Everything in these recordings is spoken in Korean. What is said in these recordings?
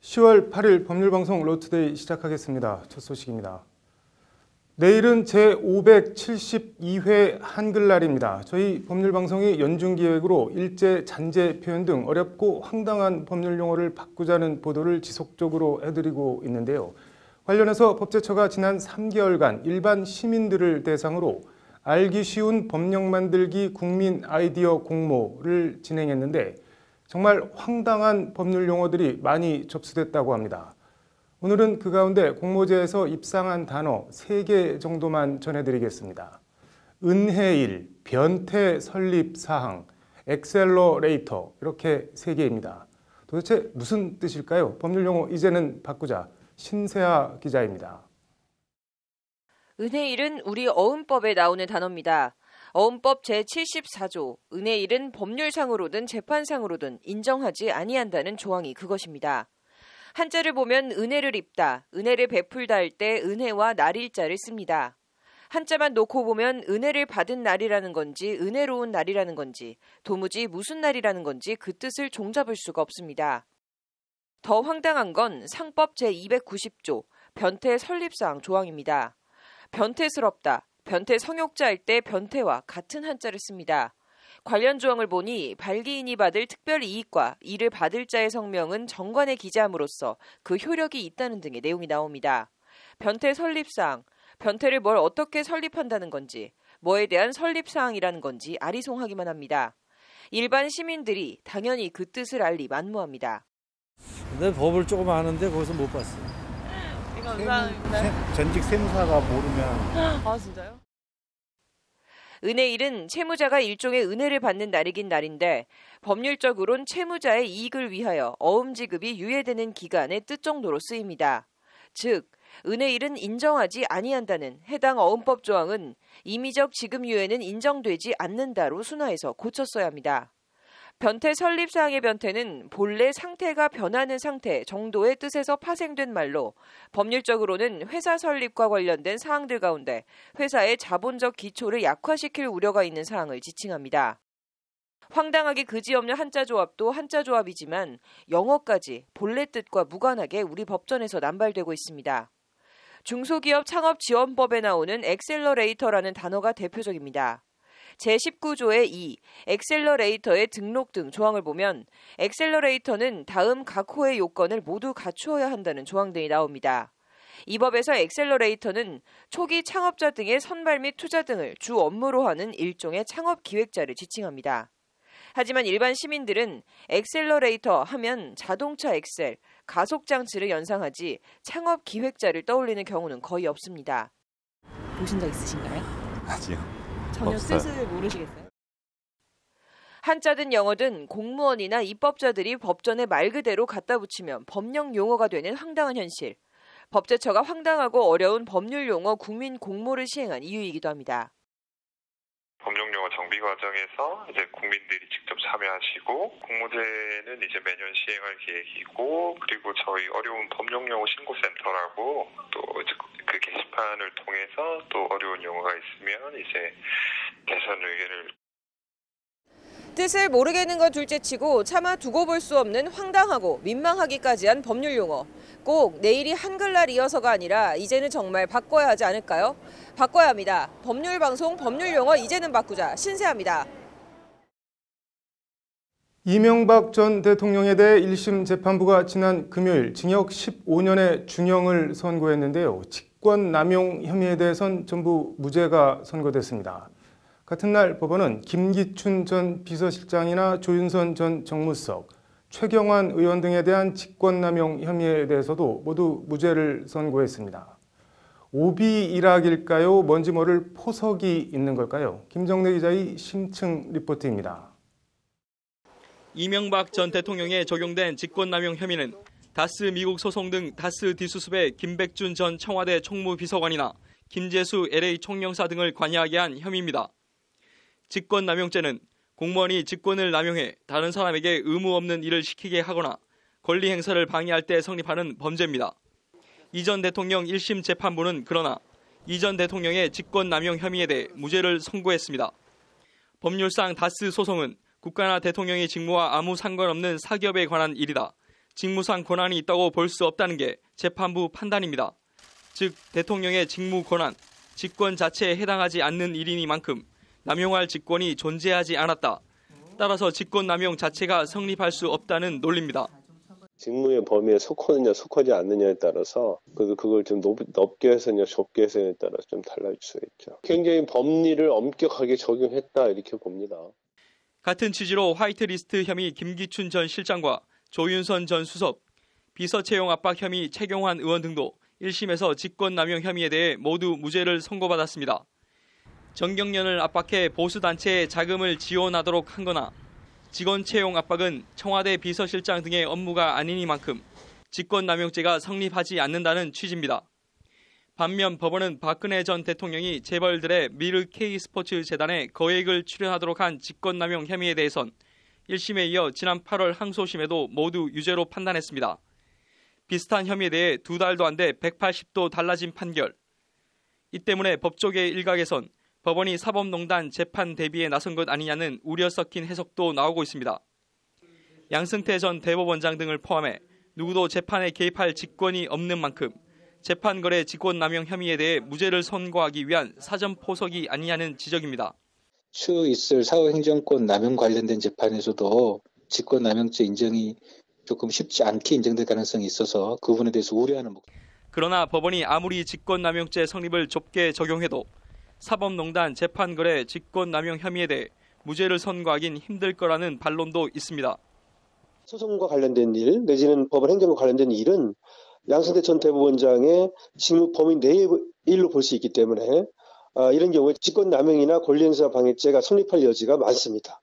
10월 8일 법률방송 로투데이 시작하겠습니다. 첫 소식입니다. 내일은 제572회 한글날입니다. 저희 법률방송이 연중기획으로 일제, 잔재 표현 등 어렵고 황당한 법률 용어를 바꾸자는 보도를 지속적으로 해드리고 있는데요. 관련해서 법제처가 지난 3개월간 일반 시민들을 대상으로 알기 쉬운 법령 만들기 국민 아이디어 공모를 진행했는데 정말 황당한 법률 용어들이 많이 접수됐다고 합니다. 오늘은 그 가운데 공모제에서 입상한 단어 3개 정도만 전해드리겠습니다. 은혜일, 변태 설립 사항, 엑셀러레이터 이렇게 3개입니다. 도대체 무슨 뜻일까요? 법률 용어 이제는 바꾸자. 신세아 기자입니다. 은혜일은 우리 어음법에 나오는 단어입니다. 어음법 제74조, 은혜일은 법률상으로든 재판상으로든 인정하지 아니한다는 조항이 그것입니다. 한자를 보면 은혜를 입다, 은혜를 베풀다 할 때 은혜와 날일자를 씁니다. 한자만 놓고 보면 은혜를 받은 날이라는 건지 은혜로운 날이라는 건지 도무지 무슨 날이라는 건지 그 뜻을 종잡을 수가 없습니다. 더 황당한 건 상법 제290조, 변태 설립사항 조항입니다. 변태스럽다, 변태 성욕자 할 때 변태와 같은 한자를 씁니다. 관련 조항을 보니 발기인이 받을 특별 이익과 이를 받을 자의 성명은 정관에 기재함으로써 그 효력이 있다는 등의 내용이 나옵니다. 변태 설립사항, 변태를 뭘 어떻게 설립한다는 건지, 뭐에 대한 설립사항이라는 건지 아리송하기만 합니다. 일반 시민들이 당연히 그 뜻을 알리 만무합니다. 내 법을 조금 아는데 거기서 못 봤어. 감사합니다. 전직 세무사가 모르면. 아 진짜요? 은혜일은 채무자가 일종의 은혜를 받는 날이긴 날인데 법률적으론 채무자의 이익을 위하여 어음 지급이 유예되는 기간의 뜻 정도로 쓰입니다. 즉 은혜일은 인정하지 아니한다는 해당 어음법 조항은 임의적 지급 유예는 인정되지 않는다로 순화해서 고쳤어야 합니다. 변태 설립사항의 변태는 본래 상태가 변하는 상태 정도의 뜻에서 파생된 말로 법률적으로는 회사 설립과 관련된 사항들 가운데 회사의 자본적 기초를 약화시킬 우려가 있는 사항을 지칭합니다. 황당하게 그지없는 한자 조합도 한자 조합이지만 영어까지 본래 뜻과 무관하게 우리 법전에서 남발되고 있습니다. 중소기업 창업지원법에 나오는 엑셀러레이터라는 단어가 대표적입니다. 제19조의 2, 엑셀러레이터의 등록 등 조항을 보면 엑셀러레이터는 다음 각 호의 요건을 모두 갖추어야 한다는 조항들이 나옵니다. 이 법에서 엑셀러레이터는 초기 창업자 등의 선발 및 투자 등을 주 업무로 하는 일종의 창업 기획자를 지칭합니다. 하지만 일반 시민들은 엑셀러레이터 하면 자동차 엑셀, 가속장치를 연상하지 창업 기획자를 떠올리는 경우는 거의 없습니다. 보신 적 있으신가요? 아니요. 전혀 없어요. 뜻을 모르시겠어요? 한자든 영어든 공무원이나 입법자들이 법전에 말 그대로 갖다 붙이면 법령 용어가 되는 황당한 현실. 법제처가 황당하고 어려운 법률 용어 국민 공모를 시행한 이유이기도 합니다. 법령 용어 정비 과정에서 이제 국민들이 직접 참여하시고 공모제는 이제 매년 시행할 계획이고 그리고 저희 어려운 법령 용어 신고센터라고 또 그 게시판을 통해서 또 어려운 용어가 있으면 이제 개선 의견을 뜻을 모르겠는 건 둘째치고 차마 두고 볼 수 없는 황당하고 민망하기까지 한 법률 용어. 꼭 내일이 한글날이어서가 아니라 이제는 정말 바꿔야 하지 않을까요? 바꿔야 합니다. 법률방송 법률 용어 이제는 바꾸자. 신세아입니다. 이명박 전 대통령에 대해 1심 재판부가 지난 금요일 징역 15년의 중형을 선고했는데요. 직권남용 혐의에 대해선 전부 무죄가 선고됐습니다. 같은 날 법원은 김기춘 전 비서실장이나 조윤선 전 정무수석, 최경환 의원 등에 대한 직권남용 혐의에 대해서도 모두 무죄를 선고했습니다. 오비 일학일까요? 뭔지 모를 포석이 있는 걸까요? 김정래 기자의 심층 리포트입니다. 이명박 전 대통령에 적용된 직권남용 혐의는 다스 미국 소송 등 다스 디수습의 김백준 전 청와대 총무비서관이나 김재수 LA 총영사 등을 관여하게 한 혐의입니다. 직권남용죄는 공무원이 직권을 남용해 다른 사람에게 의무 없는 일을 시키게 하거나 권리 행사를 방해할 때 성립하는 범죄입니다. 이 전 대통령 1심 재판부는 그러나 이 전 대통령의 직권남용 혐의에 대해 무죄를 선고했습니다. 법률상 다스 소송은 국가나 대통령의 직무와 아무 상관없는 사기업에 관한 일이다. 직무상 권한이 있다고 볼 수 없다는 게 재판부 판단입니다. 즉 대통령의 직무 권한, 직권 자체에 해당하지 않는 일이니만큼 남용할 직권이 존재하지 않았다. 따라서 직권남용 자체가 성립할 수 없다는 논리입니다. 직무의 범위에 속하느냐 속하지 않느냐에 따라서 그걸 좀 넓게 해서냐 좁게 해서냐에 따라서 좀 달라질 수 있죠. 굉장히 법리를 엄격하게 적용했다 이렇게 봅니다. 같은 취지로 화이트리스트 혐의 김기춘 전 실장과 조윤선 전 수석, 비서 채용 압박 혐의 최경환 의원 등도 1심에서 직권남용 혐의에 대해 모두 무죄를 선고받았습니다. 정경련을 압박해 보수단체에 자금을 지원하도록 한 거나 직원 채용 압박은 청와대 비서실장 등의 업무가 아니니만큼 직권남용죄가 성립하지 않는다는 취지입니다. 반면 법원은 박근혜 전 대통령이 재벌들의 미르 K스포츠 재단에 거액을 출연하도록 한 직권남용 혐의에 대해선 1심에 이어 지난 8월 항소심에도 모두 유죄로 판단했습니다. 비슷한 혐의에 대해 2달도 안 돼 180도 달라진 판결. 이 때문에 법조계 일각에선 법원이 사법농단 재판 대비에 나선 것 아니냐는 우려 섞인 해석도 나오고 있습니다. 양승태 전 대법원장 등을 포함해 누구도 재판에 개입할 직권이 없는 만큼 재판거래 직권남용 혐의에 대해 무죄를 선고하기 위한 사전 포석이 아니냐는 지적입니다. 추후 있을 사후행정권 남용 관련된 재판에서도 직권남용죄 인정이 조금 쉽지 않게 인정될 가능성이 있어서 그 부분에 대해서 우려하는 목적. 그러나 법원이 아무리 직권남용죄 성립을 좁게 적용해도 사법농단 재판거래 직권남용 혐의에 대해 무죄를 선고하긴 힘들 거라는 반론도 있습니다. 소송과 관련된 일 내지는 법원 행정과 관련된 일은 양승태 전 대법원장의 직무 범위 내의 일로 볼 수 있기 때문에 이런 경우에 직권남용이나 권리행사 방해죄가 성립할 여지가 많습니다.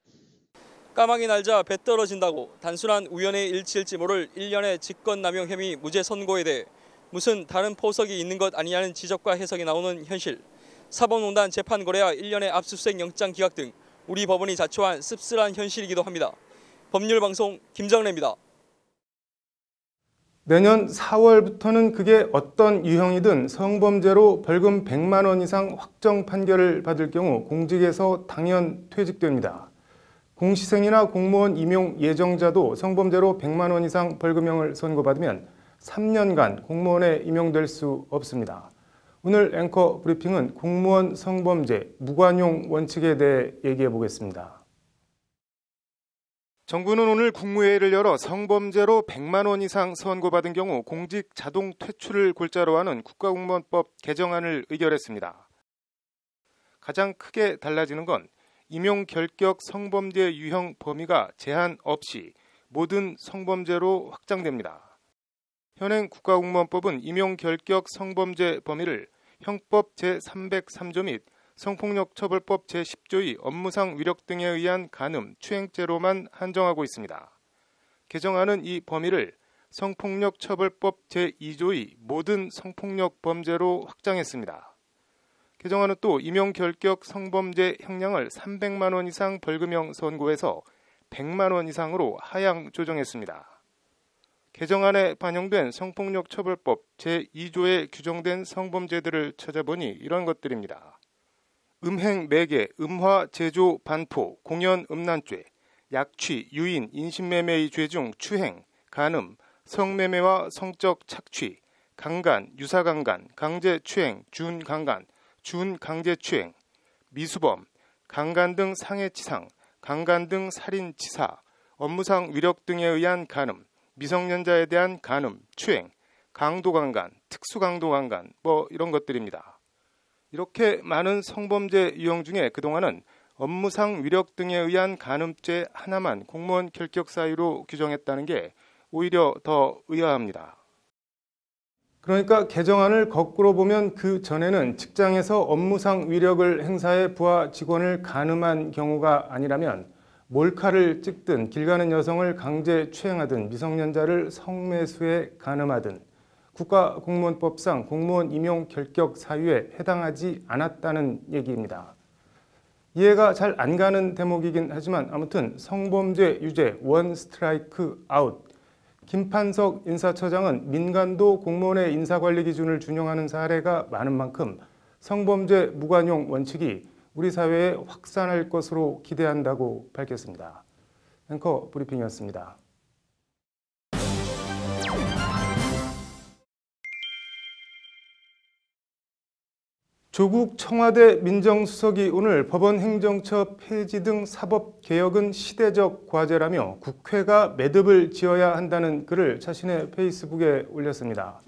까마귀 날자 배 떨어진다고 단순한 우연의 일치일지 모를 일련의 직권남용 혐의 무죄 선고에 대해 무슨 다른 포석이 있는 것 아니냐는 지적과 해석이 나오는 현실. 사법농단 재판 거래와 일련의 압수수색 영장 기각 등 우리 법원이 자초한 씁쓸한 현실이기도 합니다. 법률방송 김정래입니다. 내년 4월부터는 그게 어떤 유형이든 성범죄로 벌금 100만 원 이상 확정 판결을 받을 경우 공직에서 당연 퇴직됩니다. 공시생이나 공무원 임용 예정자도 성범죄로 100만 원 이상 벌금형을 선고받으면 3년간 공무원에 임용될 수 없습니다. 오늘 앵커 브리핑은 공무원 성범죄 무관용 원칙에 대해 얘기해 보겠습니다. 정부는 오늘 국무회의를 열어 성범죄로 100만 원 이상 선고받은 경우 공직 자동 퇴출을 골자로 하는 국가공무원법 개정안을 의결했습니다. 가장 크게 달라지는 건 임용 결격 성범죄 유형 범위가 제한 없이 모든 성범죄로 확장됩니다. 현행 국가공무원법은 임용 결격 성범죄 범위를 형법 제303조 및 성폭력처벌법 제10조의 업무상 위력 등에 의한 간음, 추행죄로만 한정하고 있습니다. 개정안은 이 범위를 성폭력처벌법 제2조의 모든 성폭력 범죄로 확장했습니다. 개정안은 또 임용 결격 성범죄 형량을 300만 원 이상 벌금형 선고해서 100만 원 이상으로 하향 조정했습니다. 개정안에 반영된 성폭력처벌법 제2조에 규정된 성범죄들을 찾아보니 이런 것들입니다. 음행, 매개, 음화, 제조, 반포, 공연, 음란죄, 약취, 유인, 인신매매의 죄 중 추행, 간음, 성매매와 성적 착취, 강간, 유사강간, 강제추행, 준강간, 준강제추행, 미수범, 강간 등 상해치상, 강간 등 살인치사, 업무상 위력 등에 의한 간음, 미성년자에 대한 간음, 추행, 강도강간, 특수강도강간 이런 것들입니다. 이렇게 많은 성범죄 유형 중에 그동안은 업무상 위력 등에 의한 간음죄 하나만 공무원 결격 사유로 규정했다는 게 오히려 더 의아합니다. 그러니까 개정안을 거꾸로 보면 그 전에는 직장에서 업무상 위력을 행사해 부하 직원을 간음한 경우가 아니라면 몰카를 찍든 길 가는 여성을 강제 추행하든 미성년자를 성매수해 간음하든 국가공무원법상 공무원 임용 결격 사유에 해당하지 않았다는 얘기입니다. 이해가 잘 안 가는 대목이긴 하지만 아무튼 성범죄 유죄 원 스트라이크 아웃. 김판석 인사처장은 민간도 공무원의 인사관리 기준을 준용하는 사례가 많은 만큼 성범죄 무관용 원칙이 우리 사회에 확산할 것으로 기대한다고 밝혔습니다. 앵커 브리핑이었습니다. 조국 청와대 민정수석이 오늘 법원 행정처 폐지 등 사법개혁은 시대적 과제라며 국회가 매듭을 지어야 한다는 글을 자신의 페이스북에 올렸습니다.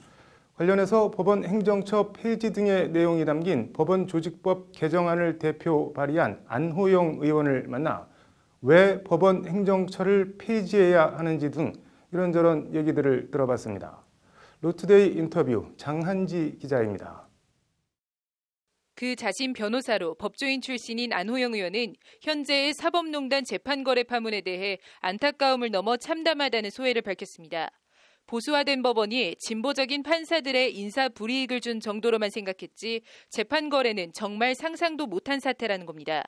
관련해서 법원 행정처 폐지 등의 내용이 담긴 법원조직법 개정안을 대표 발의한 안호영 의원을 만나 왜 법원 행정처를 폐지해야 하는지 등 이런저런 얘기들을 들어봤습니다. 로투데이 인터뷰 장한지 기자입니다. 그 자신 변호사로 법조인 출신인 안호영 의원은 현재의 사법농단 재판거래 파문에 대해 안타까움을 넘어 참담하다는 소회를 밝혔습니다. 보수화된 법원이 진보적인 판사들의 인사 불이익을 준 정도로만 생각했지 재판거래는 정말 상상도 못한 사태라는 겁니다.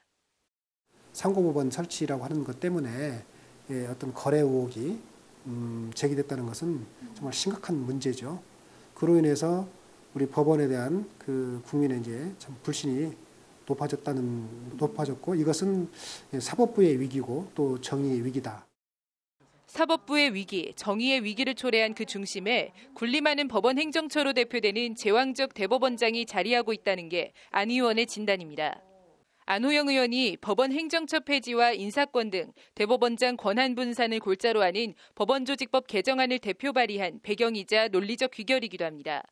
상고법원 설치라고 하는 것 때문에 어떤 거래 의혹이 제기됐다는 것은 정말 심각한 문제죠. 그로 인해서 우리 법원에 대한 그 국민의 이제 참 불신이 높아졌고 이것은 사법부의 위기고 또 정의의 위기다. 사법부의 위기, 정의의 위기를 초래한 그 중심에 군림하는 법원 행정처로 대표되는 제왕적 대법원장이 자리하고 있다는 게 안 의원의 진단입니다. 안호영 의원이 법원 행정처 폐지와 인사권 등 대법원장 권한 분산을 골자로 하는 법원조직법 개정안을 대표 발의한 배경이자 논리적 귀결이기도 합니다.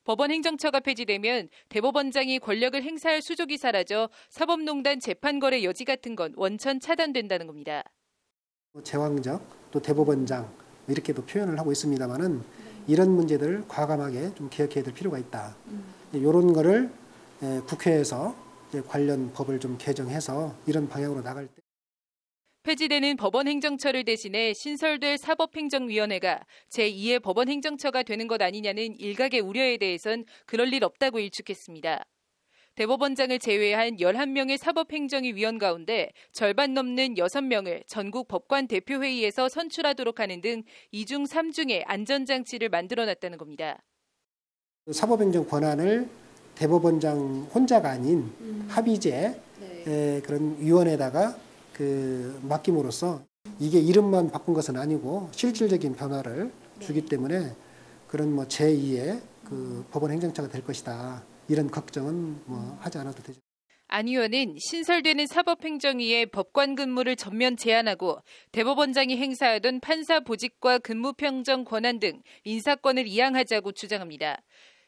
법원 행정처가 폐지되면 대법원장이 권력을 행사할 수족이 사라져 사법농단 재판거래 여지 같은 건 원천 차단된다는 겁니다. 제왕적 또 대법원장 이렇게도 표현을 하고 있습니다만은 이런 문제들을 과감하게 좀 개혁해야 될 필요가 있다. 이런 거를 국회에서 관련 법을 좀 개정해서 이런 방향으로 나갈 때. 폐지되는 법원 행정처를 대신해 신설될 사법행정위원회가 제2의 법원 행정처가 되는 것 아니냐는 일각의 우려에 대해선 그럴 일 없다고 일축했습니다. 대법원장을 제외한 11명의 사법행정위 위원 가운데 절반 넘는 6명을 전국 법관 대표회의에서 선출하도록 하는 등 2중 3중의 안전장치를 만들어놨다는 겁니다. 사법행정 권한을 대법원장 혼자가 아닌 합의제 그런 위원회에다가 맡김으로써 이게 이름만 바꾼 것은 아니고 실질적인 변화를 주기 때문에 그런 제2의 법원 행정처가 될 것이다. 이런 걱정은 하지 않아도 되죠. 안 의원은 신설되는 사법행정위의 법관 근무를 전면 제한하고 대법원장이 행사하던 판사 보직과 근무 평정 권한 등 인사권을 이양하자고 주장합니다.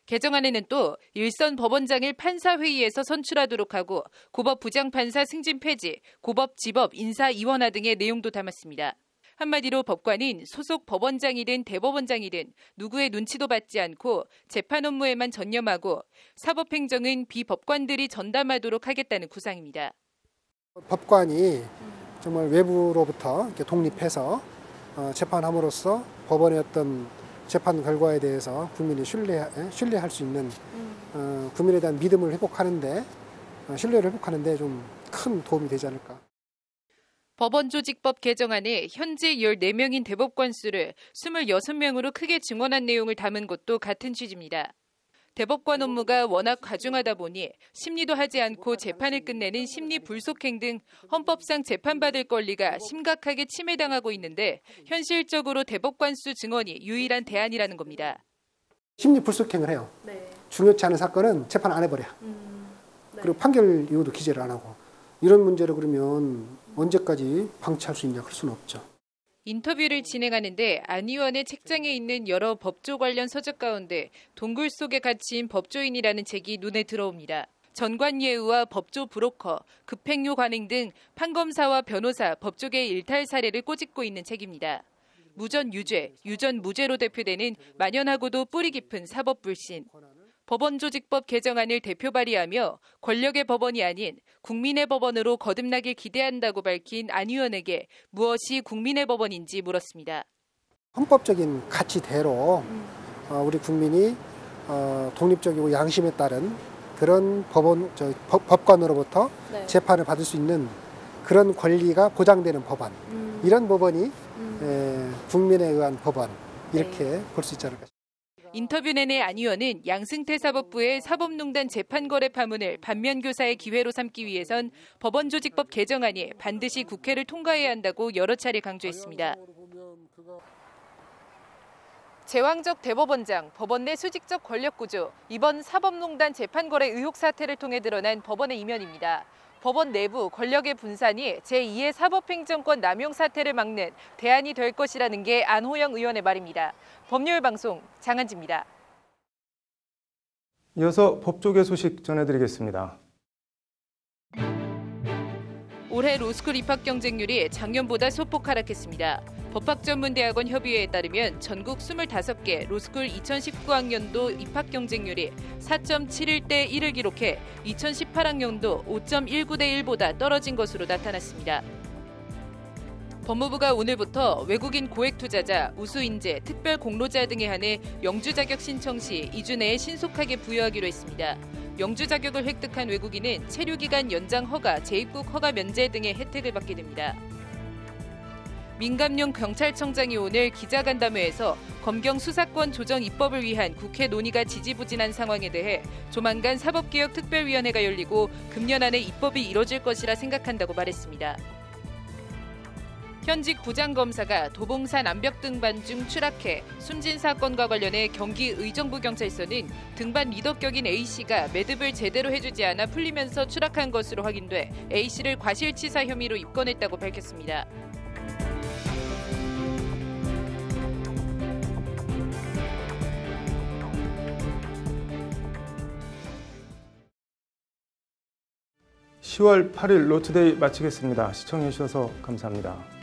개정안에는 또 일선 법원장을 판사회의에서 선출하도록 하고 고법 부장판사 승진 폐지, 고법 지법 인사 이원화 등의 내용도 담았습니다. 한마디로 법관은 소속 법원장이든 대법원장이든 누구의 눈치도 받지 않고 재판 업무에만 전념하고 사법행정은 비법관들이 전담하도록 하겠다는 구상입니다. 법관이 정말 외부로부터 이렇게 독립해서 재판함으로써 법원의 어떤 재판 결과에 대해서 국민이 신뢰할 수 있는 국민에 대한 믿음을 회복하는데 신뢰를 회복하는데 좀 큰 도움이 되지 않을까. 법원조직법 개정안에 현재 14명인 대법관 수를 26명으로 크게 증원한 내용을 담은 것도 같은 취지입니다. 대법관 업무가 워낙 과중하다 보니 심리도 하지 않고 재판을 끝내는 심리 불속행 등 헌법상 재판받을 권리가 심각하게 침해당하고 있는데 현실적으로 대법관 수 증원이 유일한 대안이라는 겁니다. 심리 불속행을 해요. 중요치 않은 사건은 재판 안 해버려. 그리고 판결 이유도 기재를 안 하고. 이런 문제를 그러면 언제까지 방치할 수 있냐 그럴 수는 없죠. 인터뷰를 진행하는데 안 의원의 책장에 있는 여러 법조 관련 서적 가운데 동굴 속에 갇힌 법조인이라는 책이 눈에 들어옵니다. 전관예우와 법조 브로커, 급행료 관행 등 판검사와 변호사, 법조계의 일탈 사례를 꼬집고 있는 책입니다. 무전 유죄, 유전 무죄로 대표되는 만연하고도 뿌리 깊은 사법 불신. 법원조직법 개정안을 대표 발의하며 권력의 법원이 아닌 국민의 법원으로 거듭나길 기대한다고 밝힌 안 의원에게 무엇이 국민의 법원인지 물었습니다. 헌법적인 가치대로 우리 국민이 독립적이고 양심에 따른 그런 법관으로부터 재판을 받을 수 있는 그런 권리가 보장되는 법안. 이런 법원이 국민에 의한 법원 이렇게 볼 수 있지 않을까 싶습니다. 인터뷰 내내 안 의원은 양승태 사법부의 사법농단 재판거래 파문을 반면교사의 기회로 삼기 위해선 법원조직법 개정안이 반드시 국회를 통과해야 한다고 여러 차례 강조했습니다. 제왕적 대법원장, 법원 내 수직적 권력구조, 이번 사법농단 재판거래 의혹 사태를 통해 드러난 법원의 이면입니다. 법원 내부 권력의 분산이 제2의 사법행정권 남용 사태를 막는 대안이 될 것이라는 게 안호영 의원의 말입니다. 법률방송 장한지입니다. 이어서 법조계 소식 전해드리겠습니다. 올해 로스쿨 입학 경쟁률이 작년보다 소폭 하락했습니다. 법학전문대학원 협의회에 따르면 전국 25개 로스쿨 2019학년도 입학 경쟁률이 4.71대 1을 기록해 2018학년도 5.19대 1보다 떨어진 것으로 나타났습니다. 법무부가 오늘부터 외국인 고액 투자자, 우수인재, 특별 공로자 등에 한해 영주 자격 신청 시 2주 내에 신속하게 부여하기로 했습니다. 영주 자격을 획득한 외국인은 체류기간 연장 허가, 재입국 허가 면제 등의 혜택을 받게 됩니다. 민감용 경찰청장이 오늘 기자간담회에서 검경 수사권 조정 입법을 위한 국회 논의가 지지부진한 상황에 대해 조만간 사법개혁특별위원회가 열리고 금년 안에 입법이 이뤄질 것이라 생각한다고 말했습니다. 현직 부장검사가 도봉산 암벽 등반 중 추락해 숨진 사건과 관련해 경기 의정부경찰서는 등반 리더격인 A씨가 매듭을 제대로 해주지 않아 풀리면서 추락한 것으로 확인돼 A씨를 과실치사 혐의로 입건했다고 밝혔습니다. (10월 8일) 로투데이 마치겠습니다. 시청해주셔서 감사합니다.